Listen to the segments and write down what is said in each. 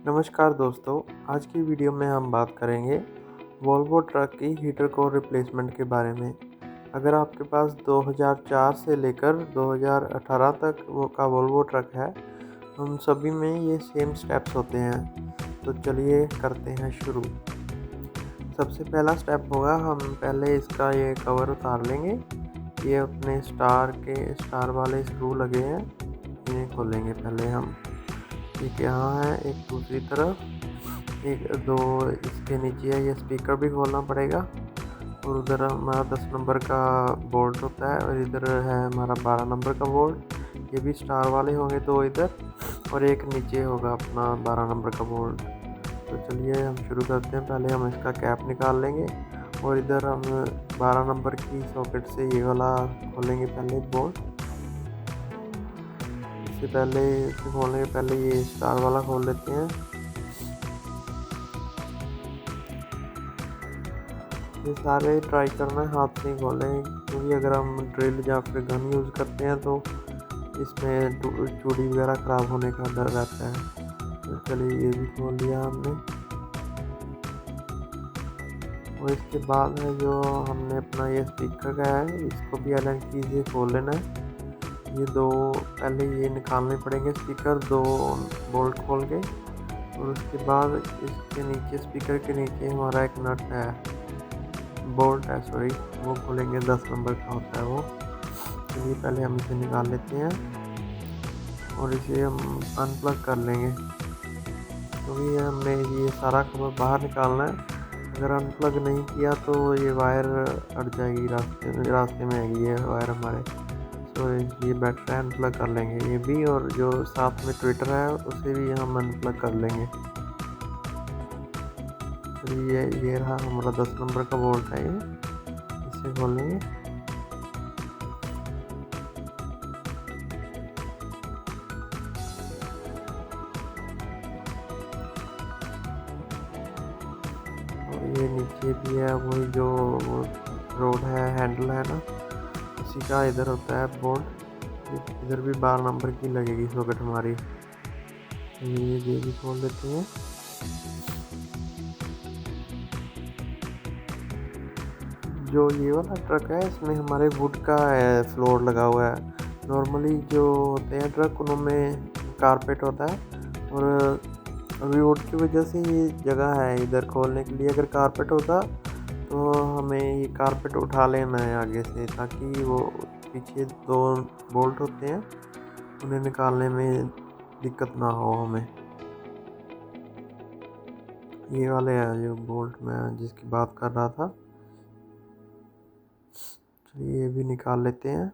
नमस्कार दोस्तों, आज की वीडियो में हम बात करेंगे वोल्वो ट्रक की हीटर कोर रिप्लेसमेंट के बारे में। अगर आपके पास 2004 से लेकर 2018 तक का वोल्वो ट्रक है, उन सभी में ये सेम स्टेप्स होते हैं। तो चलिए करते हैं शुरू। सबसे पहला स्टेप होगा, हम पहले इसका ये कवर उतार लेंगे। ये अपने स्टार वाले स्क्रू लगे हैं, इन्हें खोलेंगे पहले हम। एक यहाँ है, एक दूसरी तरफ, एक दो इसके नीचे है। ये स्पीकर भी खोलना पड़ेगा। और उधर हमारा 10 नंबर का बोल्ट होता है और इधर है हमारा 12 नंबर का बोल्ट। ये भी स्टार वाले होंगे दो इधर, और एक नीचे होगा अपना 12 नंबर का बोल्ट। तो चलिए हम शुरू करते हैं। पहले हम इसका कैप निकाल लेंगे और इधर हम 12 नंबर की सॉकेट से ये वाला खोलेंगे पहले बोल्ट। इससे पहले इसे खोलने के पहले ये स्टार वाला खोल लेते हैं। ये सारे ट्राई करना है हाथ से ही खोलें, क्योंकि अगर हम ड्रिल या फिर गन यूज़ करते हैं तो इसमें चूड़ी वगैरह ख़राब होने का डर रहता है। तो चलिए ये भी खोल लिया हमने। और इसके बाद है जो हमने अपना ये स्पीकर का है, इसको भी अलग चीज़ से खोल लेना है। ये दो पहले ये निकालने पड़ेंगे स्पीकर, दो बोल्ट खोल के। और उसके बाद इसके नीचे, स्पीकर के नीचे हमारा एक नट है, बोल्ट है सॉरी, वो खोलेंगे। 10 नंबर का होता है वो। चलिए पहले हम इसे निकाल लेते हैं और इसे हम अनप्लग कर लेंगे, क्योंकि हमने ये सारा कवर बाहर निकालना है। अगर अनप्लग नहीं किया तो ये वायर अट जाएगी, रास्ते में आएगी ये वायर हमारे। तो ये बैटरी अनप्लग कर लेंगे ये भी, और जो साथ में ट्विटर है उसे भी हम अनप्लग कर लेंगे। तो ये रहा हमारा 10 नंबर का बोल्ट है, ये इसे खोलेंगे। और ये नीचे भी है वही जो रोड है, हैंडल है ना, उसी का इधर होता है बोल्ट। इधर भी 12 नंबर की लगेगी सॉकेट हमारी। ये भी खोल देते हैं। जो ये वाला ट्रक है, इसमें हमारे वुड का फ्लोर लगा हुआ है। नॉर्मली जो होते हैं ट्रक, उनमें कारपेट होता है, और अभी वुड की वजह से ये जगह है इधर खोलने के लिए। अगर कारपेट होता तो हमें ये कारपेट उठा लेना है आगे से, ताकि वो पीछे दो बोल्ट होते हैं उन्हें निकालने में दिक्कत ना हो हमें। ये वाले हैं जो बोल्ट मैं जिसकी बात कर रहा था। चलिए ये भी निकाल लेते हैं।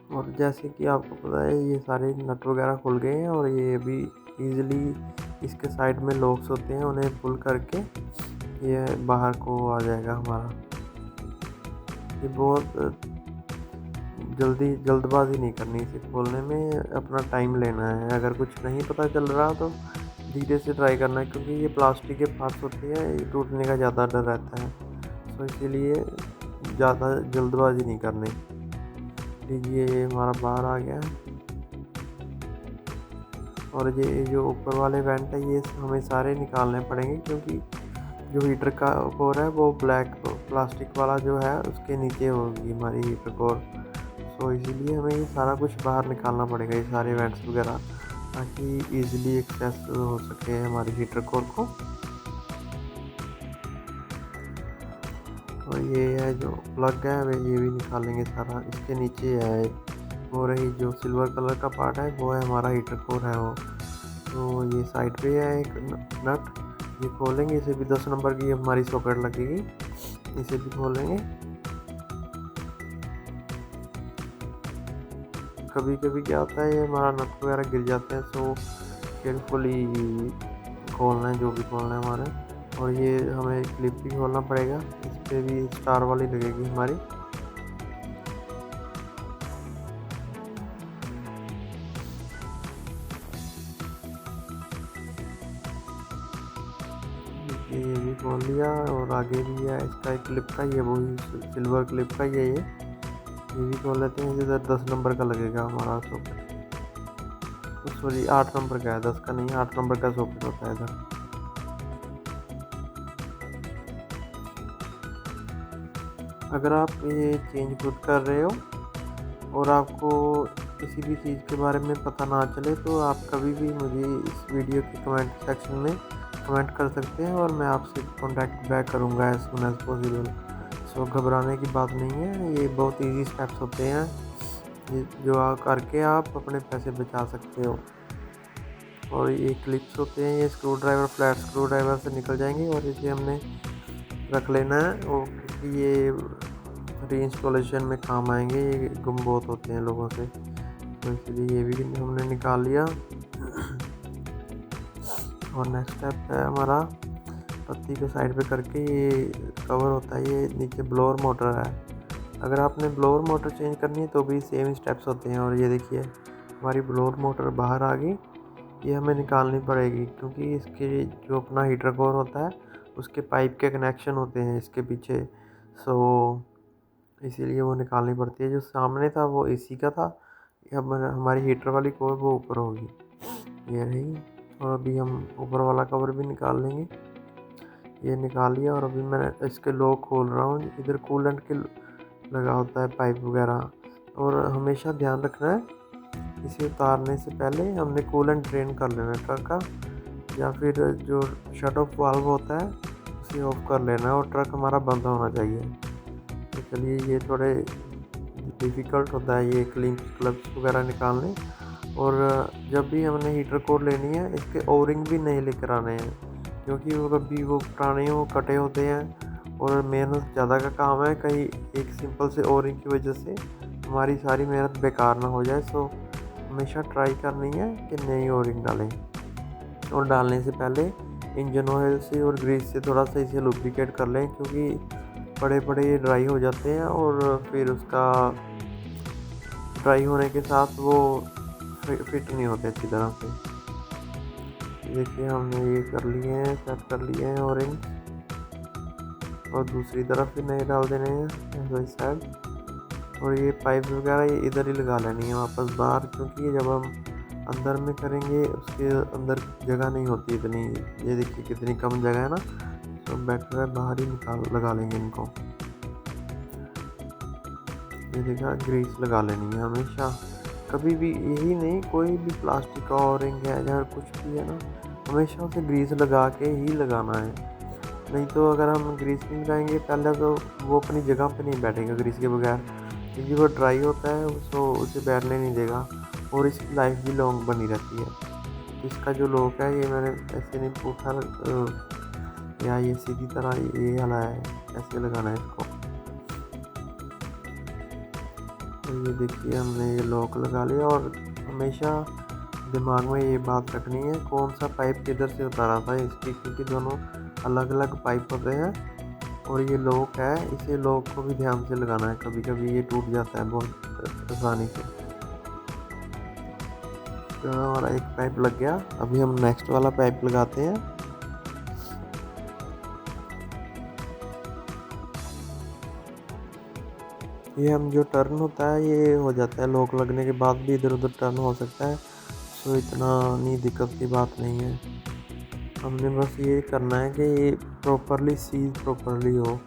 और जैसे कि आपको पता है, ये सारे नट वगैरह खुल गए हैं, और ये भी इजीली इसके साइड में लॉक्स होते हैं, उन्हें पुल करके ये बाहर को आ जाएगा हमारा। ये बहुत जल्दबाजी नहीं करनी इसे खोलने में, अपना टाइम लेना है। अगर कुछ नहीं पता चल रहा तो धीरे से ट्राई करना है, क्योंकि ये प्लास्टिक के पार्ट्स होते हैं, ये टूटने का ज़्यादा डर रहता है। तो इसीलिए ज़्यादा जल्दबाजी नहीं करनी। लीजिए ये हमारा बाहर आ गया। और ये जो ऊपर वाले वेंट है, ये हमें सारे निकालने पड़ेंगे, क्योंकि जो हीटर का कोर है वो ब्लैक प्लास्टिक वाला जो है उसके नीचे होगी हमारी हीटर कोर। सो इसीलिए हमें ये सारा कुछ बाहर निकालना पड़ेगा, ये सारे वेंट्स वगैरह, ताकि इजीली एक्सेस हो सके हमारी हीटर कोर को। और ये है जो प्लग है ये भी निकालेंगे सारा। इसके नीचे है वो रही जो सिल्वर कलर का पार्ट है, वो है हमारा हीटर कोर है वो। तो ये साइड पे है एक नट, ये खोलेंगे। इसे भी 10 नंबर की हमारी सॉकेट लगेगी, इसे भी खोलेंगे। कभी कभी क्या होता है, ये हमारा नट वगैरह गिर जाते हैं, सो केयरफुली खोलना है जो भी खोलना है हमारा। और ये हमें क्लिप भी खोलना पड़ेगा, इस पर भी स्टार वाली लगेगी हमारी। ये ये भी खोल लिया और आगे भी है इसका एक क्लिप का, ये वही सिल्वर क्लिप का ये भी खोल लेते हैं। इधर 10 नंबर का लगेगा हमारा सॉकेट, सॉरी 8 नंबर का है, 10 का नहीं, 8 नंबर का सॉकेट होता है इधर। अगर आप ये चेंज खुद कर रहे हो और आपको किसी भी चीज़ के बारे में पता ना चले तो आप कभी भी मुझे इस वीडियो के कमेंट सेक्शन में कमेंट कर सकते हैं और मैं आपसे कांटेक्ट बैक करूंगा एज सुन एज पॉसिबल। सो घबराने की बात नहीं है, ये बहुत इजी स्टेप्स होते हैं जो आप करके आप अपने पैसे बचा सकते हो। और ये क्लिप्स होते हैं, ये screw driver, flat screw driver से निकल जाएंगे और इसे हमने रख लेना है, और क्योंकि ये री इंस्टॉलेशन में काम आएंगे, ये गुम बहुत होते हैं लोगों से, तो इसलिए ये भी हमने निकाल लिया। और नेक्स्ट स्टेप है हमारा पत्ती को साइड पे करके, ये कवर होता है, ये नीचे ब्लोअर मोटर है। अगर आपने ब्लोअर मोटर चेंज करनी है तो भी सेम स्टेप्स होते हैं। और ये देखिए हमारी ब्लोअर मोटर बाहर आ गई, ये हमें निकालनी पड़ेगी क्योंकि इसके जो अपना हीटर कोर होता है उसके पाइप के कनेक्शन होते हैं इसके पीछे, सो इसीलिए वो निकालनी पड़ती है। जो सामने था वो एसी का था, अब हमारी हीटर वाली कोर वो ऊपर होगी, ये रही। और अभी हम ऊपर वाला कवर भी निकाल लेंगे, ये निकाल लिया। और अभी मैं इसके लॉक खोल रहा हूँ। इधर कूलेंट के लगा होता है पाइप वगैरह, और हमेशा ध्यान रखना है इसे उतारने से पहले हमने कूलेंट ड्रेन कर लेना है ट्रक का, या फिर जो शट ऑफ वाल्व होता है उसे ऑफ कर लेना है और ट्रक हमारा बंद होना चाहिए। तो चलिए, ये थोड़े डिफ़िकल्ट होता है ये क्लब्स वगैरह निकालने। और जब भी हमने हीटर कोर लेनी है इसके ओरिंग भी नहीं लेकर आने हैं, क्योंकि वो कभी वो पुराने वो कटे होते हैं और मेहनत ज़्यादा का काम है, कहीं एक सिंपल से ओरिंग की वजह से हमारी सारी मेहनत बेकार ना हो जाए। सो हमेशा ट्राई करनी है कि नई ओरिंग डालें, और डालने से पहले इंजन ऑयल से और ग्रीस से थोड़ा सा इसे लुब्रिकेट कर लें, क्योंकि बड़े बड़े ड्राई हो जाते हैं और फिर उसका ड्राई होने के साथ वो फिट नहीं होते अच्छी तरह से। देखिए हमने ये कर लिए हैं, सेट कर लिए हैं ऑरेंज, और दूसरी तरफ भी नए डाल देने हैं ऐसा इस साइड। और ये पाइप वगैरह ये इधर ही लगा लेनी है वापस बाहर, क्योंकि जब हम अंदर में करेंगे उसके अंदर जगह नहीं होती इतनी। ये देखिए कितनी कम जगह है ना, तो बेटर है बाहर ही लगा लेंगे इनको। ये देखा, ग्रीस लगा लेनी है हमेशा, कभी भी, यही नहीं कोई भी प्लास्टिक का ओरिंग है या कुछ भी है ना, हमेशा उसे ग्रीस लगा के ही लगाना है। नहीं तो अगर हम ग्रीस नहीं लगाएंगे पहले तो वो अपनी जगह पे नहीं बैठेगा ग्रीस के बगैर, क्योंकि वो ड्राई होता है तो उसे बैठने नहीं देगा, और इसकी लाइफ भी लॉन्ग बनी रहती है। इसका जो लॉक है ये मैंने ऐसे नहीं पूछा या ये सीधी तरह ये वाला है, ऐसे लगाना है इसको। तो ये देखिए हमने ये लॉक लगा लिया, और हमेशा दिमाग में ये बात रखनी है कौन सा पाइप किधर से उतारा था इसकी, क्योंकि दोनों अलग अलग पाइप होते हैं। और ये लॉक है, इसे लॉक को भी ध्यान से लगाना है, कभी कभी ये टूट जाता है बहुत आसानी से। तो हमारा एक पाइप लग गया, अभी हम नेक्स्ट वाला पाइप लगाते हैं। ये हम जो टर्न होता है ये हो जाता है, लॉक लगने के बाद भी इधर उधर टर्न हो सकता है, तो इतना नहीं दिक्कत की बात नहीं है। हमने बस ये करना है कि ये प्रॉपरली सील प्रॉपरली हो।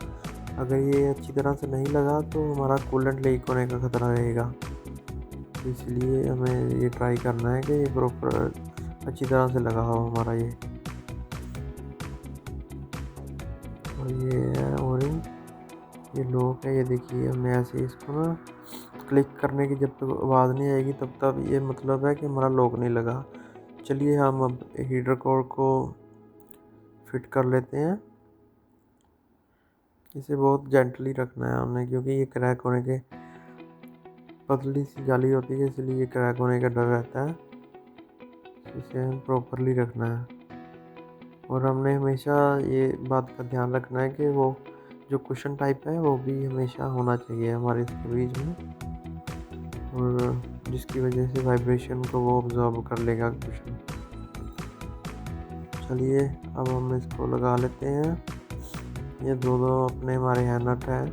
अगर ये अच्छी तरह से नहीं लगा तो हमारा कूलेंट लीक होने का खतरा रहेगा, इसलिए हमें ये ट्राई करना है कि ये प्रॉपर अच्छी तरह से लगा हो हमारा ये। और ये है ओरिंग, ये लॉक है, ये देखिए हमने ऐसे इसको ना क्लिक करने की जब तक आवाज़ नहीं आएगी तब तक ये मतलब है कि हमारा लॉक नहीं लगा। चलिए हम अब हीटर कोर को फिट कर लेते हैं। इसे बहुत जेंटली रखना है हमने, क्योंकि ये क्रैक होने के, पतली सी जाली होती है इसलिए ये क्रैक होने का डर रहता है। इसे हम प्रॉपरली रखना है, और हमने हमेशा ये बात का ध्यान रखना है कि वो जो कुशन टाइप है वो भी हमेशा होना चाहिए हमारे इसके बीच में, और जिसकी वजह से वाइब्रेशन को वो ऑब्जॉर्व कर लेगा कुशन। चलिए अब हम इसको लगा लेते हैं। ये दो अपने हमारे यहाँ नट हैं,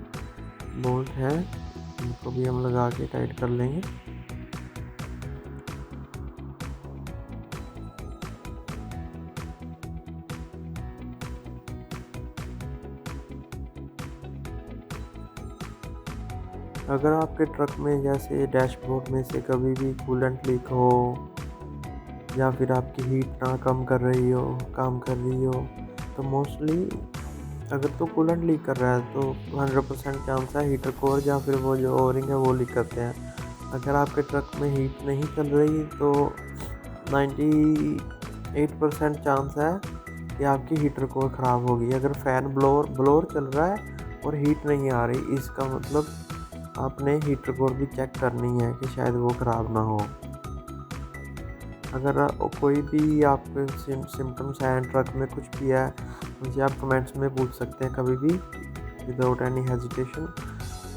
बोल्ट हैं, इनको भी हम लगा के टाइट कर लेंगे। अगर आपके ट्रक में जैसे डैशबोर्ड में से कभी भी कूलेंट लीक हो या फिर आपकी हीट ना काम कर रही हो, तो मोस्टली अगर तो कूलेंट लीक कर रहा है तो 100% चांस है हीटर कोर या फिर वो जो ओरिंग है वो लीक करते हैं। अगर आपके ट्रक में हीट नहीं चल रही तो 98% चांस है कि आपकी हीटर कोर ख़राब होगी। अगर फ़ैन ब्लोअर चल रहा है और हीट नहीं आ रही, इसका मतलब आपने हीटर कोर भी चेक करनी है कि शायद वो ख़राब ना हो। अगर कोई भी आपके सिम्टम्स हैं ट्रक में, कुछ भी है, मुझे आप कमेंट्स में पूछ सकते हैं कभी भी, विदाउट एनी हेजिटेशन।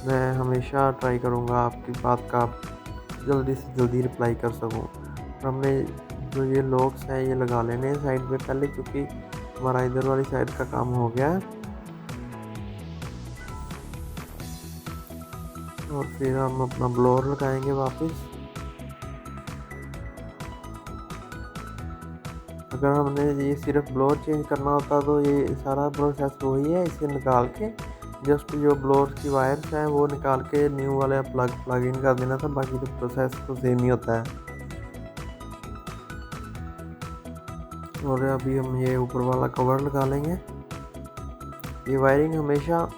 मैं हमेशा ट्राई करूँगा आपकी बात का जल्दी से जल्दी रिप्लाई कर सकूँ। और हमने जो ये लॉक्स हैं ये लगा लेने हैं साइड में पहले, क्योंकि हमारा इधर वाली साइड का काम हो गया है। और फिर हम अपना ब्लोअर लगाएंगे वापस। अगर हमने ये सिर्फ ब्लोअर चेंज करना होता तो ये सारा प्रोसेस वही है। इसे निकाल के जस्ट जो ब्लोअर की वायर्स हैं वो निकाल के न्यू वाले प्लग इन कर देना था, बाकी तो प्रोसेस तो सेम ही होता है। और अभी हम ये ऊपर वाला कवर लगा लेंगे। ये वायरिंग हमेशा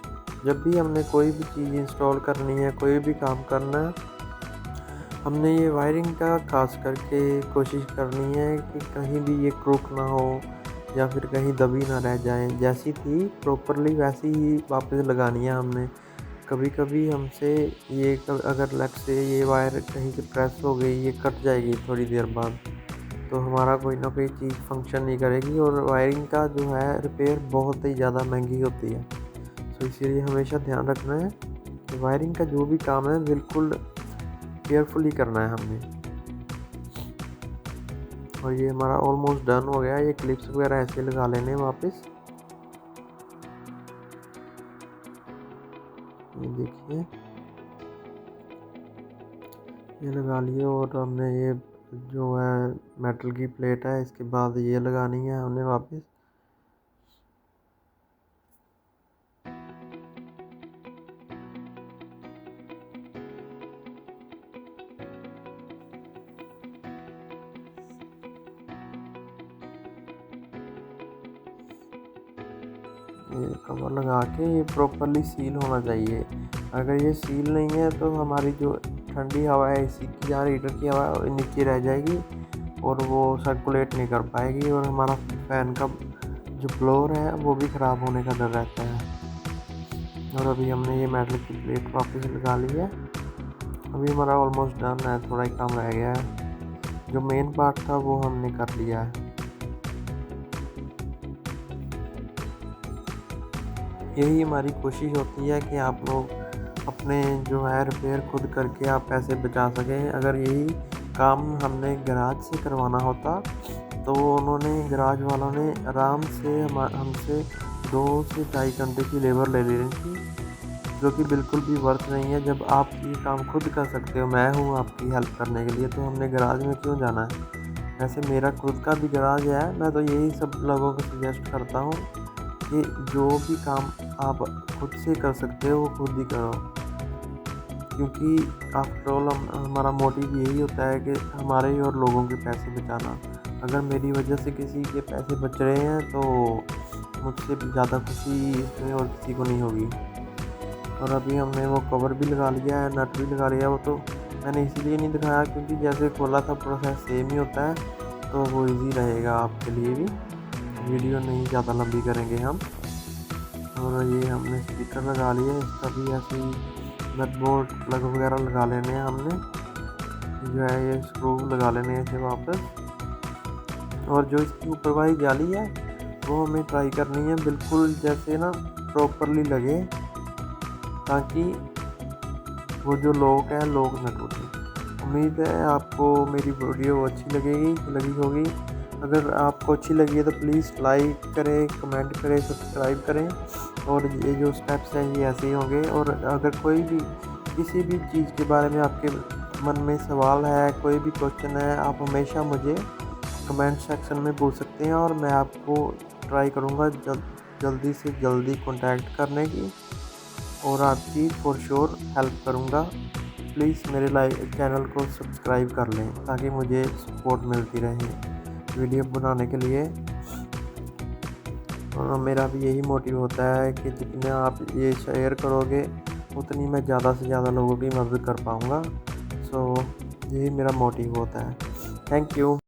जब भी हमने कोई भी चीज़ इंस्टॉल करनी है, कोई भी काम करना है, हमने ये वायरिंग का खास करके कोशिश करनी है कि कहीं भी ये क्रूक ना हो या फिर कहीं दबी ना रह जाए। जैसी थी प्रॉपरली वैसी ही वापस लगानी है हमने। कभी कभी हमसे ये अगर लग से ये वायर कहीं से प्रेस हो गई, ये कट जाएगी थोड़ी देर बाद, तो हमारा कोई ना कोई चीज़ फंक्शन नहीं करेगी। और वायरिंग का जो है रिपेयर बहुत ही ज़्यादा महंगी होती है। तो इसीलिए हमेशा ध्यान रखना है कि वायरिंग का जो भी काम है बिल्कुल केयरफुली करना है हमने। और ये हमारा ऑलमोस्ट डन हो गया। ये क्लिप्स वगैरह ऐसे लगा लेने वापस। ये देखिए ये लगा लिए। और हमने ये जो है मेटल की प्लेट है, इसके बाद ये लगानी है हमने वापस। ये कवर लगा के ये प्रॉपरली सील होना चाहिए। अगर ये सील नहीं है तो हमारी जो ठंडी हवा है एसी की, जहाँ हीटर की हवा है, नीचे रह जाएगी और वो सर्कुलेट नहीं कर पाएगी, और हमारा फैन का जो ब्लोअर है वो भी ख़राब होने का डर रहता है। और अभी हमने ये मेटल की प्लेट वापस लगा ली है। अभी हमारा ऑलमोस्ट डन है, थोड़ा ही काम रह गया है। जो मेन पार्ट था वो हमने कर लिया है। यही हमारी कोशिश होती है कि आप लोग अपने जो है रिपेयर खुद करके आप पैसे बचा सकें। अगर यही काम हमने गराज से करवाना होता तो उन्होंने गराज वालों ने आराम से हमसे 2 से 2.5 घंटे की लेबर ले लेनी थी, जो कि बिल्कुल भी वर्थ नहीं है। जब आप ये काम खुद कर सकते हो, मैं हूँ आपकी हेल्प करने के लिए, तो हमने गराज में क्यों जाना है। वैसे मेरा खुद का भी गराज है। मैं तो यही सब लोगों को सजेस्ट करता हूँ कि जो भी काम आप खुद से कर सकते हो वो खुद ही करो, क्योंकि आफ्टर ऑल हमारा मोटिव यही होता है कि हमारे ही और लोगों के पैसे बचाना। अगर मेरी वजह से किसी के पैसे बच रहे हैं तो मुझसे ज़्यादा खुशी इसमें और किसी को नहीं होगी। और अभी हमने वो कवर भी लगा लिया है, नट भी लगा लिया। वो तो मैंने इसीलिए नहीं दिखाया क्योंकि जैसे खोला था प्रोसेस सेम ही होता है, तो वो इजी रहेगा आपके लिए भी। वीडियो नहीं ज़्यादा लंबी करेंगे हम। और ये हमने स्पीकर लगा लिया, इसका भी ऐसे ही नट बोल्ट प्लग वगैरह लगा लेने हैं हमने। जो है ये स्क्रू लगा लेने हैं इसे वापस। और जो इसकी ऊपर वाली जाली है वो हमें ट्राई करनी है बिल्कुल जैसे ना प्रॉपरली लगे, ताकि वो जो लॉक है लॉक न टूटे। उम्मीद है आपको मेरी वीडियो अच्छी लगी होगी। अगर आपको अच्छी लगी है तो प्लीज़ लाइक करें, कमेंट करें, सब्सक्राइब करें। और ये जो स्टेप्स हैं ये ऐसे ही होंगे। और अगर कोई भी किसी भी चीज़ के बारे में आपके मन में सवाल है, कोई भी क्वेश्चन है, आप हमेशा मुझे कमेंट सेक्शन में पूछ सकते हैं और मैं आपको ट्राई करूँगा जल्दी से जल्दी कांटेक्ट करने की और आपकी फॉर श्योर हेल्प करूँगा। प्लीज़ मेरे चैनल को सब्सक्राइब कर लें ताकि मुझे सपोर्ट मिलती रहे वीडियो बनाने के लिए। और मेरा भी यही मोटिव होता है कि जितना आप ये शेयर करोगे उतनी मैं ज़्यादा से ज़्यादा लोगों की मदद कर पाऊँगा। सो यही मेरा मोटिव होता है। Thank you.